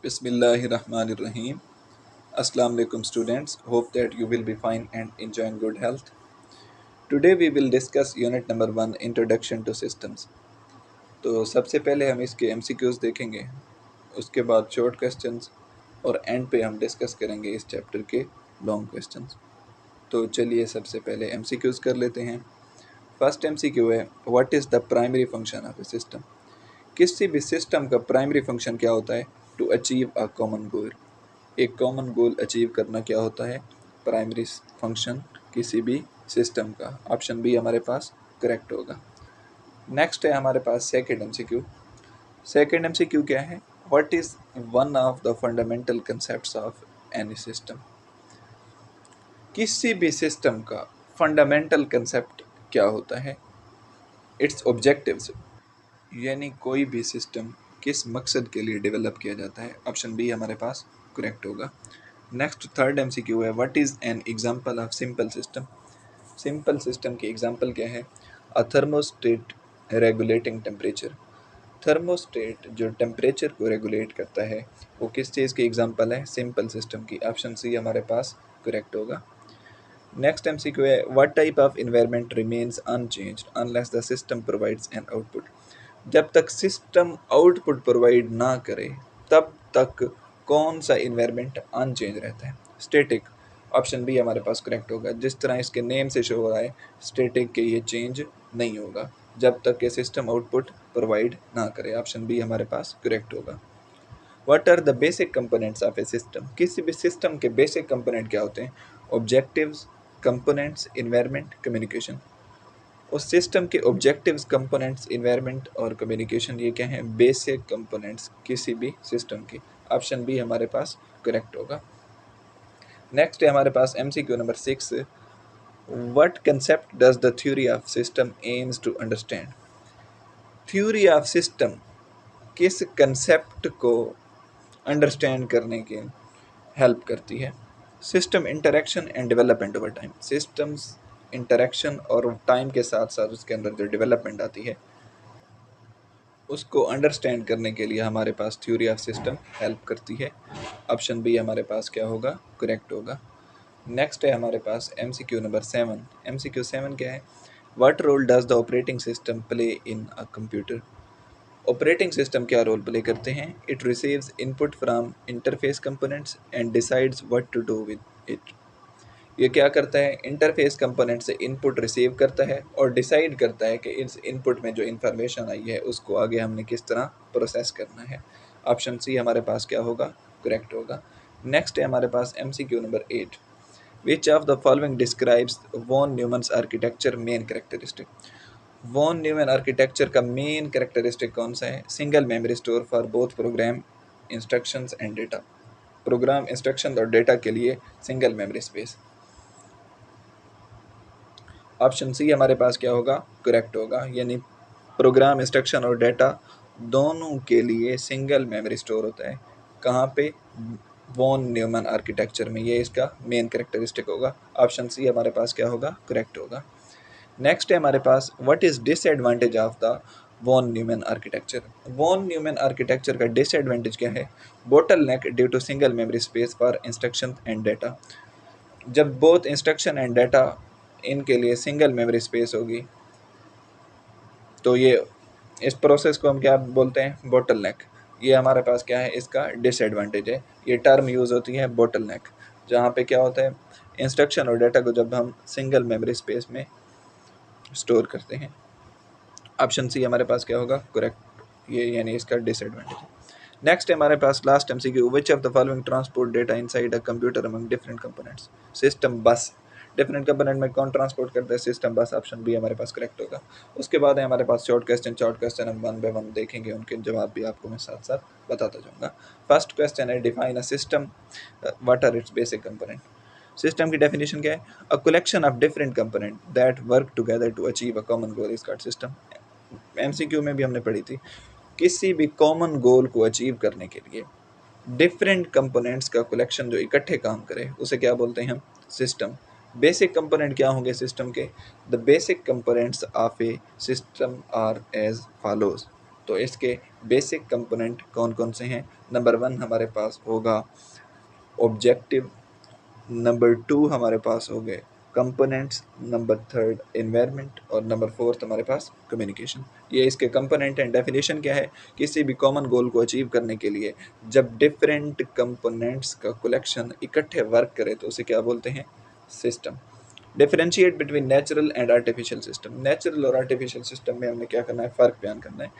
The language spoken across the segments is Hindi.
Bismillahirrahmanirrahim. Assalamu alaikum students. Hope that you will be fine and enjoying good health. Today we will discuss unit number 1 Introduction to Systems. तो सबसे पहले हम इसके MCQs देखेंगे, उसके बाद शॉर्ट क्वेश्चंस और एंड पे हम डिस्कस करेंगे इस चैप्टर के लॉन्ग क्वेश्चंस। तो चलिए सबसे पहले MCQs कर लेते हैं। फर्स्ट MCQ है what is the primary function of a system. किसी भी सिस्टम का प्राइमरी फंक्शन क्या होता है? To achieve a common goal. एक कॉमन गोल अचीव करना क्या होता है? प्राइमरी फंक्शन किसी भी सिस्टम का। ऑप्शन बी हमारे पास करेक्ट होगा। नेक्स्ट है हमारे पास सेकेंड एमसीक्यू। सेकेंड एमसीक्यू क्या है? What is one of the fundamental concepts of any system. किसी भी सिस्टम का फंडामेंटल कंसेप्ट क्या होता है? इट्स ऑब्जेक्टिव्स, यानी कोई भी सिस्टम किस मकसद के लिए डेवलप किया जाता है। ऑप्शन बी हमारे पास करेक्ट होगा। नेक्स्ट थर्ड एमसीक्यू है what is an example of simple system. Simple system की एग्जांपल क्या है? अ थर्मोस्टेट रेगुलेटिंग टेम्परेचर। थर्मोस्टेट जो टेम्परेचर को रेगुलेट करता है वो किस चीज़ की एग्जांपल है? सिंपल सिस्टम की। ऑप्शन सी हमारे पास करेक्ट होगा। नेक्स्ट एमसीक्यू है what type of environment remains unchanged unless the system provides an output. जब तक सिस्टम आउटपुट प्रोवाइड ना करे तब तक कौन सा इन्वायरमेंट अनचेंज रहता है? स्टैटिक। ऑप्शन बी हमारे पास करेक्ट होगा। जिस तरह इसके नेम से शो हो रहा है स्टैटिक के ये चेंज नहीं होगा जब तक कि सिस्टम आउटपुट प्रोवाइड ना करे। ऑप्शन बी हमारे पास करेक्ट होगा। What are the basic components of a system. किसी भी सिस्टम के बेसिक कंपोनेंट क्या होते हैं? Objectives, components, environment, communication. उस सिस्टम के ऑब्जेक्टिव्स, कंपोनेंट्स, इन्वायरमेंट और कम्युनिकेशन ये क्या हैं? बेसिक कंपोनेंट्स किसी भी सिस्टम की। ऑप्शन बी हमारे पास करेक्ट होगा। नेक्स्ट है हमारे पास MCQ number 6। What concept does the theory of system aims to understand. Theory of system किस कंसेप्ट को अंडरस्टैंड करने के हेल्प करती है? System interaction and development over time. Systems interaction और टाइम के साथ साथ उसके अंदर जो डेवलपमेंट आती है उसको अंडरस्टैंड करने के लिए हमारे पास थ्योरी ऑफ सिस्टम हेल्प करती है। ऑप्शन बी हमारे पास क्या होगा? करेक्ट होगा। नेक्स्ट है हमारे पास एमसीक्यू नंबर 7। एमसीक्यू 7 क्या है? What role does the operating system play in a computer. Operating system क्या रोल प्ले करते हैं? It receives input from interface components and decides what to do with it. ये क्या करता है? इंटरफेस कंपोनेंट से इनपुट रिसीव करता है और डिसाइड करता है कि इस इनपुट में जो इन्फॉर्मेशन आई है उसको आगे हमने किस तरह प्रोसेस करना है। ऑप्शन सी हमारे पास क्या होगा? करेक्ट होगा। नेक्स्ट है हमारे पास MCQ number 8। Which of the following describes Von Neumann's architecture main characteristic. Von Neumann architecture का मेन कैरेक्टरिस्टिक कौन सा है? Single memory store for both program instructions and data. Program instruction और डेटा के लिए single memory space. Option C हमारे पास क्या होगा? करेक्ट होगा। यानी प्रोग्राम इंस्ट्रक्शन और डेटा दोनों के लिए सिंगल मेमोरी स्टोर होता है। कहाँ पे? वॉन न्यूमन आर्किटेक्चर में। ये इसका मेन कैरेक्टरिस्टिक होगा। ऑप्शन सी हमारे पास क्या होगा? करेक्ट होगा। नेक्स्ट है हमारे पास what is disadvantage of the Von Neumann architecture. Von Neumann architecture का डिसएडवांटेज क्या है? Bottleneck due to single memory space for instruction and data. जब बोथ इंस्ट्रक्शन एंड डेटा इनके लिए सिंगल मेमोरी स्पेस होगी तो ये इस प्रोसेस को हम क्या बोलते हैं? बोटल नेक। ये हमारे पास क्या है? इसका डिसएडवांटेज है। ये टर्म यूज़ होती है बोटल नेक, जहाँ पे क्या होता है? इंस्ट्रक्शन और डेटा को जब हम सिंगल मेमोरी स्पेस में स्टोर करते हैं। ऑप्शन सी हमारे पास क्या होगा? करेक्ट। ये यानी इसका डिसएडवांटेज है। नेक्स्ट है हमारे पास last MCQ. Which of the following transport data inside a computer among different components. System bus. Different component में कौन ट्रांसपोर्ट करता है? सिस्टम बस। ऑप्शन बी हमारे पास करेक्ट होगा। उसके बाद है हमारे पास शॉर्ट क्वेश्चन हम वन बाय वन देखेंगे, उनके जवाब भी आपको मैं साथ साथ बताता जाऊँगा। फर्स्ट क्वेश्चन है define a system, what are its basic component. System की डेफिनेशन क्या है? A collection of different component that work together to achieve a common goal is called system. MCQ में भी हमने पढ़ी थी। किसी भी कॉमन गोल को अचीव करने के लिए डिफरेंट कंपोनेंट्स का कलेक्शन जो इकट्ठे काम करे उसे क्या बोलते हैं हम? सिस्टम। बेसिक कंपोनेंट क्या होंगे सिस्टम के? The basic components of a system are as follows. तो इसके बेसिक कंपोनेंट कौन कौन से हैं? नंबर 1 हमारे पास होगा ऑब्जेक्टिव, नंबर 2 हमारे पास हो गए कंपोनेंट्स, नंबर 3 एनवायरनमेंट और नंबर 4 हमारे पास कम्युनिकेशन। ये इसके कंपोनेंट हैं। डेफिनेशन क्या है? किसी भी कॉमन गोल को अचीव करने के लिए जब डिफरेंट कंपोनेंट्स का कलेक्शन इकट्ठे वर्क करे तो उसे क्या बोलते हैं? System. Differentiate between natural and artificial system. Natural और आर्टिफिशियल सिस्टम में हमने क्या करना है? फ़र्क बयान करना है।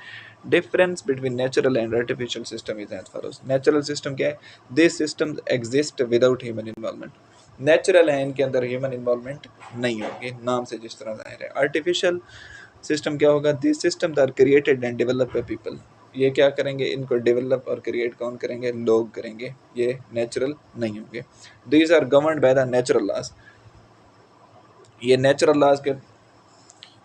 Difference between natural and artificial system is as follows. Natural system क्या है? This system exist without human involvement. Natural है, इनके अंदर ह्यूमन इन्वॉल्वमेंट नहीं होगी, नाम से जिस तरह जाहिर है। आर्टिफिशियल सिस्टम क्या होगा? This system are created and develop by people. ये क्या करेंगे? इनको डेवलप और क्रिएट कौन करेंगे? लोग करेंगे। ये नेचुरल नहीं होंगे। These are governed by the natural laws. ये नेचुरल लॉज के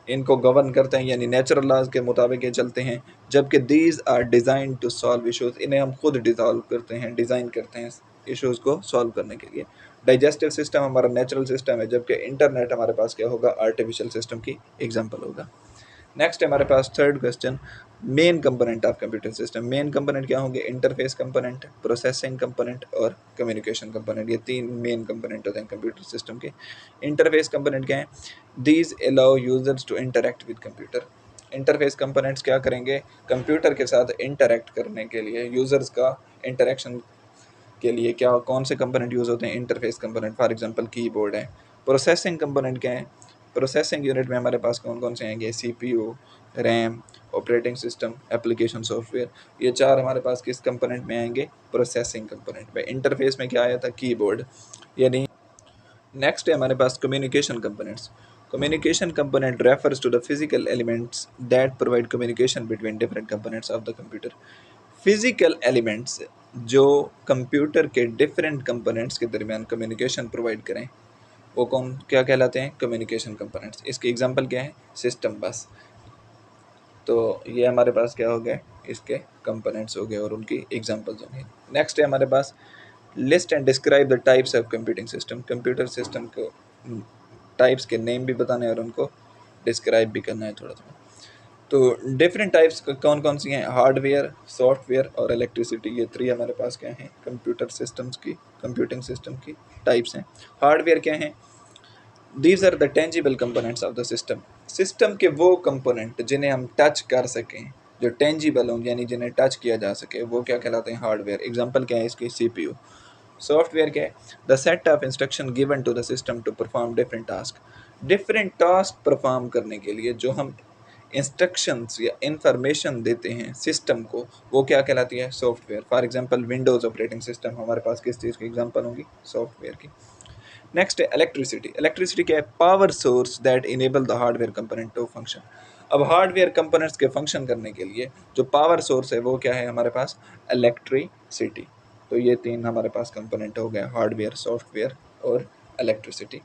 इनको गवर्न करते हैं, यानी नेचुरल लॉज के मुताबिक ये चलते हैं। जबकि these are design to solve issues, इन्हें हम खुद डिज़ॉल्व करते हैं, डिज़ाइन करते हैं इशूज़ को सॉल्व करने के लिए। डाइजेस्टिव सिस्टम हमारा नेचुरल सिस्टम है, जबकि इंटरनेट हमारे पास क्या होगा? आर्टिफिशियल सिस्टम की एग्जाम्पल होगा। नेक्स्ट है हमारे पास third question, main component of computer system. Main component क्या होंगे? इंटरफेस कंपोनेंट, प्रोसेसिंग कंपोनेंट और कम्युनिकेशन कंपोनेंट। ये 3 मेन कंपोनेंट होते हैं कंप्यूटर सिस्टम के। इंटरफेस कंपोनेंट क्या है? These allow users to interact with computer. Interface components क्या करेंगे? कंप्यूटर के साथ इंटरेक्ट करने के लिए, यूजर्स का इंटरेक्शन के लिए क्या कौन से कंपोनेंट यूज़ होते हैं? Interface component. For example keyboard है। प्रोसेसिंग कंपोनेंट क्या है? प्रोसेसिंग यूनिट में हमारे पास कौन कौन से आएंगे? CPU, RAM, operating system, application software. ये 4 हमारे पास किस कंपोनेंट में आएंगे? प्रोसेसिंग कंपोनेंट में। इंटरफेस में क्या आया था? कीबोर्ड। यानी नेक्स्ट है हमारे पास communication components. Communication component refers to the physical elements that provide communication between different components of the computer. Physical elements जो कंप्यूटर के डिफरेंट कंपोनेंट्स के दरमियान कम्युनिकेशन प्रोवाइड करें, वो कौन क्या कहलाते हैं? Communication components. इसके एग्जांपल क्या है? सिस्टम बस। तो ये हमारे पास क्या हो गए? इसके कंपोनेंट्स हो गए और उनकी एग्जांपल्स होंगे। नेक्स्ट है हमारे पास list and describe the types of computing system. Computer system को टाइप्स के नेम भी बताने हैं और उनको डिस्क्राइब भी करना है थोड़ा थोड़ा। तो डिफरेंट टाइप्स कौन कौन सी हैं? हार्डवेयर, सॉफ्टवेयर और इलेक्ट्रिसिटी। ये 3 हमारे पास क्या हैं? कंप्यूटर सिस्टम्स की, कंप्यूटिंग सिस्टम की टाइप्स हैं। हार्डवेयर क्या हैं? These are the tangible components of the system. System के वो कंपोनेंट जिन्हें हम टच कर सकें, जो टेंजिबल हों, यानी जिन्हें टच किया जा सके, वो क्या कहलाते हैं? हार्डवेयर। एग्जाम्पल क्या है इसकी? सीपीयू। सॉफ्टवेयर क्या है? The set of instruction given to the system to perform different task. Different task perform करने के लिए जो हम इंस्ट्रक्शंस या इंफॉर्मेशन देते हैं सिस्टम को, वो क्या कहलाती है? Software. For example Windows operating system हमारे पास किस चीज़ की एग्जांपल होंगी? सॉफ्टवेयर की। नेक्स्ट है इलेक्ट्रिसिटी। इलेक्ट्रिसिटी क्या है? Power source that enable the hardware component to function. अब हार्डवेयर कंपोनेंट्स के फंक्शन करने के लिए जो पावर सोर्स है वो क्या है हमारे पास? इलेक्ट्रिसिटी। तो ये 3 हमारे पास कंपोनेंट हो गए, हार्डवेयर, सॉफ्टवेयर और इलेक्ट्रिसिटी।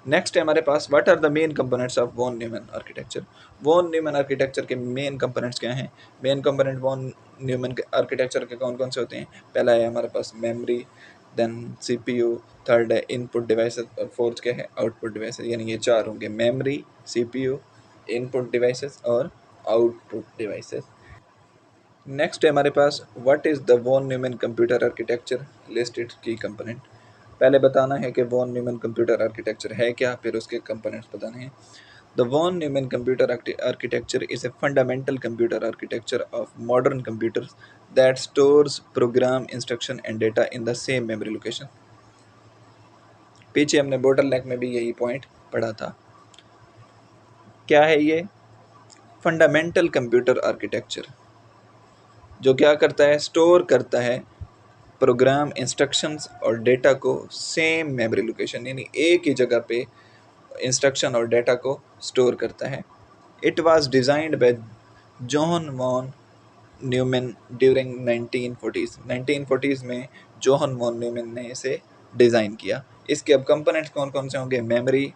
नेक्स्ट है हमारे पास what are the main components of Von Neumann architecture. Von Neumann architecture के मेन कंपोनेंट्स क्या हैं? Main component Von Neumann architecture के कौन कौन से होते हैं? पहला है हमारे पास मेमोरी, देन सीपीयू, थर्ड है इनपुट डिवाइसेस और फोर्थ क्या है? Output devices. यानी ये 4 होंगे, मेमोरी, सीपीयू, इनपुट डिवाइसेस और आउटपुट डिवाइसेस। नेक्स्ट है हमारे पास what is the von Neumann computer architecture, list its key component. पहले बताना है कि वॉन न्यूमैन कंप्यूटर आर्किटेक्चर है क्या, फिर उसके कंपोनेंट्स बताने हैं। The von Neumann computer architecture is a fundamental computer architecture of modern computers that stores program instruction and data in the same memory location. पीछे हमने बोटलनेक में भी यही पॉइंट पढ़ा था। क्या है ये? फंडामेंटल कंप्यूटर आर्किटेक्चर जो क्या करता है? स्टोर करता है प्रोग्राम इंस्ट्रक्शंस और डेटा को सेम मेमोरी लोकेशन, यानी एक ही जगह पे इंस्ट्रक्शन और डेटा को स्टोर करता है। It was designed by John von Neumann during 1940s। 1940s में जॉन वॉन न्यूमैन ने इसे डिज़ाइन किया। इसके अब कंपोनेंट्स कौन कौन से होंगे? मेमोरी,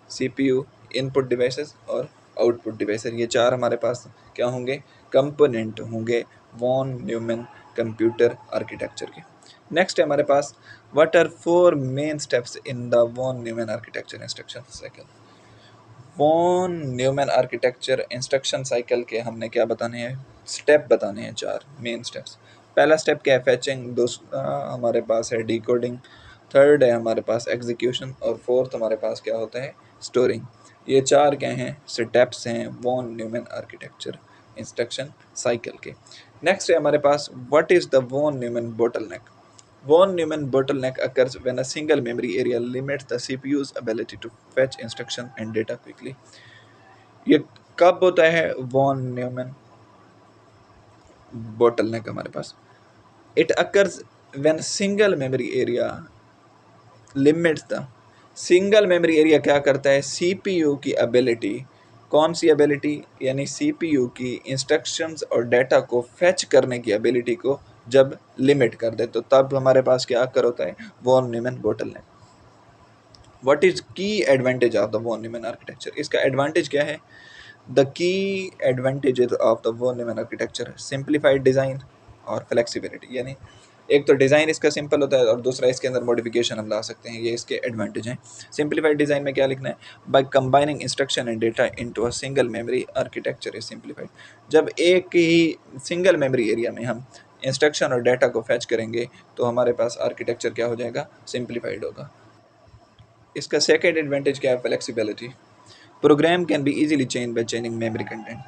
सीपीयू, इनपुट डिवाइसेस और आउटपुट डिवाइसेस। ये 4 हमारे पास क्या होंगे? कंपोनेंट होंगे वॉन न्यूमैन कंप्यूटर आर्किटेक्चर के। नेक्स्ट है हमारे पास what are 4 main steps in the von Neumann architecture instruction cycle. Von Neumann architecture instruction cycle के हमने क्या बताने हैं, स्टेप बताने हैं, 4 मेन स्टेप्स। पहला स्टेप क्या है, फैचिंग, दूसरा हमारे पास है डिकोडिंग, थर्ड है हमारे पास एग्जीक्यूशन, और फोर्थ हमारे पास क्या होता है, स्टोरिंग। ये 4 क्या हैं, स्टेप्स हैं Von Neumann architecture instruction cycle के। नेक्स्ट है हमारे पास what is the von Neumann bottleneck. Von Neumann bottleneck occurs when a single memory area limits the CPU's ability to fetch instruction and data quickly. ये कब होता है वॉन न्यूमैन बोटलनेक हमारे पास, it occurs when single memory area limits the, single memory area क्या करता है, सीपीयू की एबिलिटी, कौन सी एबिलिटी, यानी सीपीयू की इंस्ट्रक्शंस और डाटा को फेच करने की एबिलिटी को जब लिमिट कर दे, तो तब हमारे पास क्या अकर होता है, von Neumann bottleneck. What is key advantage of the von Neumann architecture, इसका एडवांटेज क्या है, the key advantages of the von Neumann architecture, simplified design और फ्लेक्सिबिलिटी, यानी एक तो डिज़ाइन इसका सिंपल होता है और दूसरा इसके अंदर मॉडिफिकेशन हम ला सकते हैं, ये इसके एडवांटेज हैं। सिंप्लीफाइड डिज़ाइन में क्या लिखना है, by combining instruction and data into a single memory architecture is simplified. जब एक ही सिंगल मेमोरी एरिया में हम इंस्ट्रक्शन और डाटा को फैच करेंगे तो हमारे पास आर्किटेक्चर क्या हो जाएगा, सिंप्लीफाइड होगा। इसका सेकेंड एडवांटेज क्या है, flexibility, program can be easily change by changing memory content,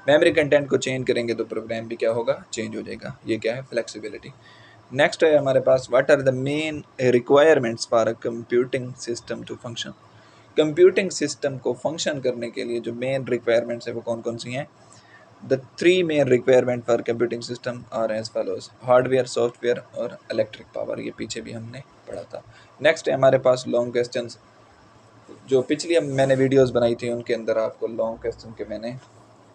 memory content को चेंज करेंगे तो प्रोग्राम भी क्या होगा, चेंज हो जाएगा, ये क्या है, फ्लेक्सिबिलिटी। नेक्स्ट है हमारे पास what are the main requirements for a computing system to function, computing system को फंक्शन करने के लिए जो मेन रिक्वायरमेंट्स है वो कौन कौन सी हैं, the 3 main requirement for computing system are as follows, hardware, software और इलेक्ट्रिक पावर, ये पीछे भी हमने पढ़ा था। नेक्स्ट है हमारे पास लॉन्ग क्वेश्चन, जो पिछली मैंने वीडियोस बनाई थी उनके अंदर आपको लॉन्ग क्वेश्चन के मैंने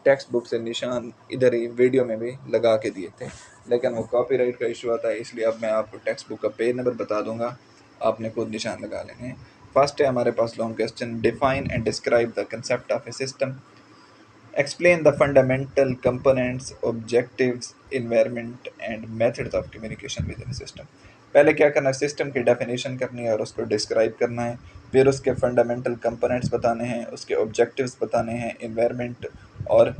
टेक्स्ट बुक से निशान इधर ही वीडियो में भी लगा के दिए थे, लेकिन वो कॉपीराइट का इशू आता है, इसलिए अब मैं आपको टेक्स्ट बुक का पेज नंबर बता दूंगा, आपने खुद निशान लगा लेने हैं। फर्स्ट है हमारे पास long question, define and describe the concept of a system, explain the fundamental components, objectives, environment and methods of communication within a system। पहले क्या करना है, सिस्टम की डेफिनेशन करनी है और उसको डिस्क्राइब करना है, फिर उसके फंडामेंटल कंपोनेंट्स बताने हैं, उसके ऑब्जेक्टिव्स बताने हैं, एनवायरनमेंट, और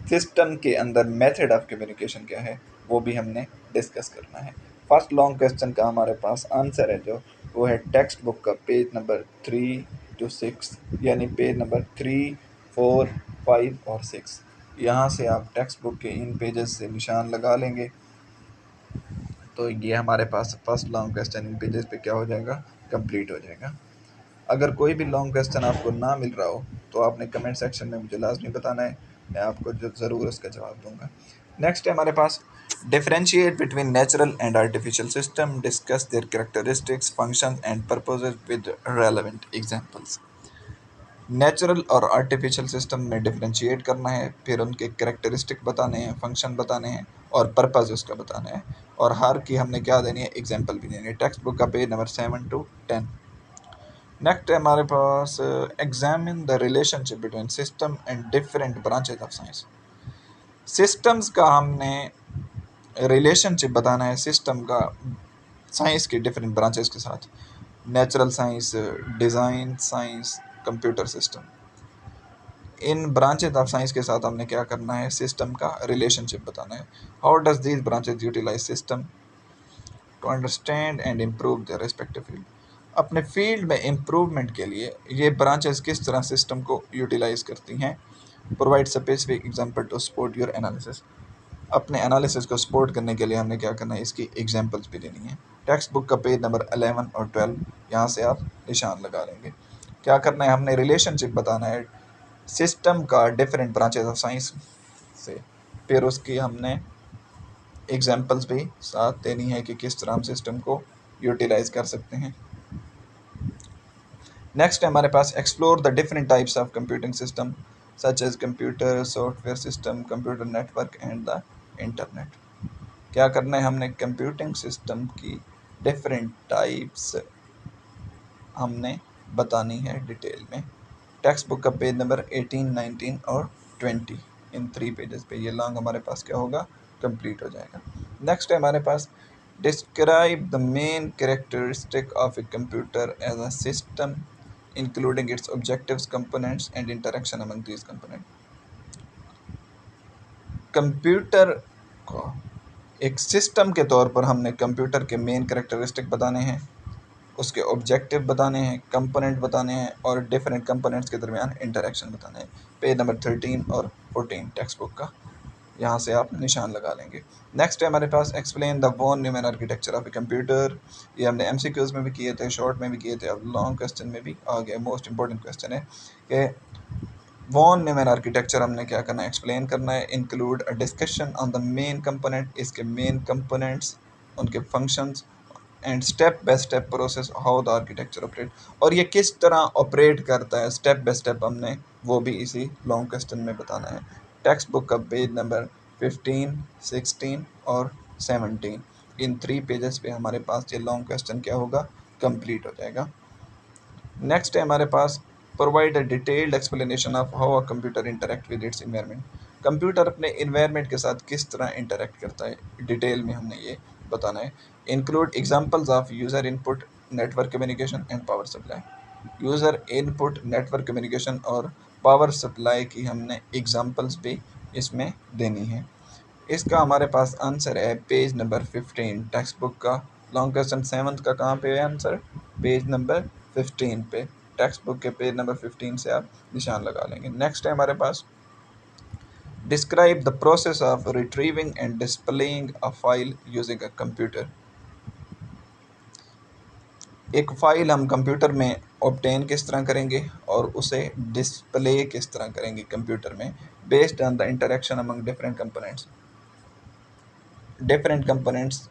सिस्टम के अंदर मेथड ऑफ कम्युनिकेशन क्या है वो भी हमने डिस्कस करना है। फर्स्ट लॉन्ग क्वेश्चन का हमारे पास आंसर है जो वो है टेक्स्ट बुक का पेज नंबर 3 to 6, यानी पेज नंबर 3, 4, 5 और 6। यहाँ से आप टेक्स्ट बुक के इन पेजेस से निशान लगा लेंगे तो ये हमारे पास फर्स्ट लॉन्ग क्वेश्चन इन पेजेस पे क्या हो जाएगा, कंप्लीट हो जाएगा। अगर कोई भी लॉन्ग क्वेश्चन आपको ना मिल रहा हो तो आपने कमेंट सेक्शन में मुझे लाजमी बताना है, मैं आपको जो ज़रूर उसका जवाब दूंगा। नेक्स्ट है हमारे पास differentiate between natural and artificial system, discuss their characteristics, functions and purposes with relevant examples. Natural और आर्टिफिशियल सिस्टम में डिफरेंशिएट करना है, फिर उनके कैरेक्टरिस्टिक बताने हैं, फंक्शन बताने हैं और पर्पस उसका बताना है, और हर की हमने क्या देनी है, एग्जाम्पल भी देनी है। टेक्स्ट बुक का पेज नंबर 7 to 10। नेक्स्ट है हमारे पास examine the relationship between system and different branches of science. Systems का हमने रिलेशनशिप बताना है सिस्टम का साइंस के डिफरेंट ब्रांचेस के साथ, natural science, design science, computer system, in branches of science के साथ हमने क्या करना है, सिस्टम का रिलेशनशिप बताना है। How does these branches utilize system to understand and improve their respective field, अपने फील्ड में इम्प्रूवमेंट के लिए ये ब्रांचेस किस तरह सिस्टम को यूटिलाइज करती हैं। Provide specific example to support your analysis, अपने एनालिसिस को सपोर्ट करने के लिए हमने क्या करना है, इसकी एग्जांपल्स भी देनी है। टेक्स्ट बुक का पेज नंबर 11 और 12, यहाँ से आप निशान लगा लेंगे। क्या करना है, हमने रिलेशनशिप बताना है सिस्टम का डिफरेंट ब्रांचेस ऑफ साइंस से, फिर उसकी हमने एग्जांपल्स भी साथ देनी है कि किस तरह हम सिस्टम को यूटिलाइज कर सकते हैं। नेक्स्ट है हमारे पास explore the different types of computing system such as computer, software system, computer network and the internet. क्या करना है, हमने कंप्यूटिंग सिस्टम की डिफरेंट टाइप्स हमने बतानी है डिटेल में। टेक्स्ट बुक का पेज नंबर 18, 19 और 20, इन 3 पेजेस पे ये लॉन्ग हमारे पास क्या होगा, कंप्लीट हो जाएगा। नेक्स्ट है हमारे पास describe the main characteristic of a computer as a system including its objectives, components, and interaction among these components. Computer को एक सिस्टम के तौर पर हमने कंप्यूटर के मेन करेक्टरिस्टिक बताने हैं, उसके ऑब्जेक्टिव बताने हैं, कंपोनेंट बताने हैं और डिफरेंट कंपोनेंट्स के दरमियान इंटरेक्शन बताने हैं। पेज नंबर 13 और 14 टेक्स्ट बुक का, यहाँ से आप निशान लगा लेंगे। नेक्स्ट है हमारे पास explain the von Neumann architecture of a computer. ये हमने एमसीक्यूज में भी किए थे, शॉर्ट में भी किए थे, अब लॉन्ग क्वेश्चन में भी आ गया। मोस्ट इंपॉर्टेंट क्वेश्चन है कि वॉन न्यूमैन आर्किटेक्चर हमने क्या करना है, एक्सप्लेन करना है। Include a discussion on the main component, इसके मेन कंपोनेंट्स, उनके functions and step by step process how the architecture operate, और ये किस तरह ऑपरेट करता है स्टेप बाय स्टेप हमने वो भी इसी लॉन्ग क्वेश्चन में बताना है। टेक्स्ट बुक का पेज नंबर 15, 16 और 17, इन 3 पेजेस पे हमारे पास ये लॉन्ग क्वेश्चन क्या होगा, कंप्लीट हो जाएगा। नेक्स्ट है हमारे पास provide a detailed explanation of how a computer interact with its environment. Computer अपने इन्वायरमेंट के साथ किस तरह इंटरेक्ट करता है, डिटेल में हमने ये बताना है। Include examples of user input, network communication and power supply. User input, network communication और पावर सप्लाई की हमने एग्जांपल्स भी इसमें देनी है। इसका हमारे पास आंसर है पेज नंबर 15 टेक्स्ट बुक का। लॉन्ग क्वेश्चन 7 का कहाँ पे है आंसर, पेज नंबर 15 पे। टेक्स्ट बुक के पेज नंबर 15 से आप निशान लगा लेंगे। नेक्स्ट है हमारे पास describe the process of retrieving and displaying a file using a computer. एक फाइल हम कंप्यूटर में ऑब्टेन किस तरह करेंगे और उसे डिस्प्ले किस तरह करेंगे कंप्यूटर में, based on the interaction among different components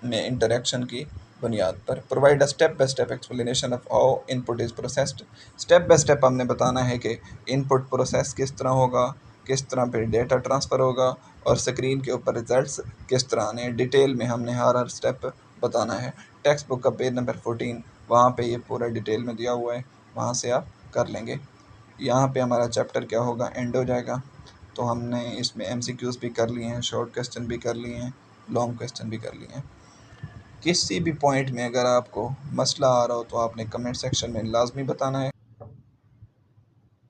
में इंटरेक्शन की बुनियाद पर। Provide a step by step explanation of how input is processed. Step by step हमने बताना है कि इनपुट प्रोसेस किस तरह होगा, किस तरह पे डेटा ट्रांसफ़र होगा और स्क्रीन के ऊपर रिजल्ट्स किस तरह आने हैं। डिटेल में हमने हर स्टेप बताना है। टेक्स्ट बुक का पेज नंबर 14, वहाँ पे ये पूरा डिटेल में दिया हुआ है, वहाँ से आप कर लेंगे। यहाँ पे हमारा चैप्टर क्या होगा, एंड हो जाएगा। तो हमने इसमें एमसीक्यूज़ भी कर लिए हैं, शॉर्ट क्वेश्चन भी कर लिए हैं, लॉन्ग क्वेश्चन भी कर लिए हैं। किसी भी पॉइंट में अगर आपको मसला आ रहा हो तो आपने कमेंट सेक्शन में लाजमी बताना है।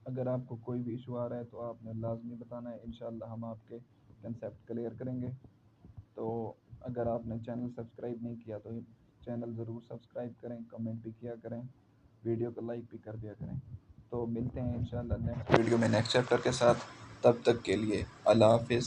अगर आपको कोई भी इशू आ रहा है तो आपने लाजमी बताना है, इंशाल्लाह हम आपके कंसेप्ट क्लियर करेंगे। तो अगर आपने चैनल सब्सक्राइब नहीं किया तो चैनल ज़रूर सब्सक्राइब करें, कमेंट भी किया करें, वीडियो को लाइक भी कर दिया करें। तो मिलते हैं इंशाल्लाह नेक्स्ट वीडियो में नेक्स्ट चैप्टर के साथ। तब तक के लिए अल्लाह हाफिज़।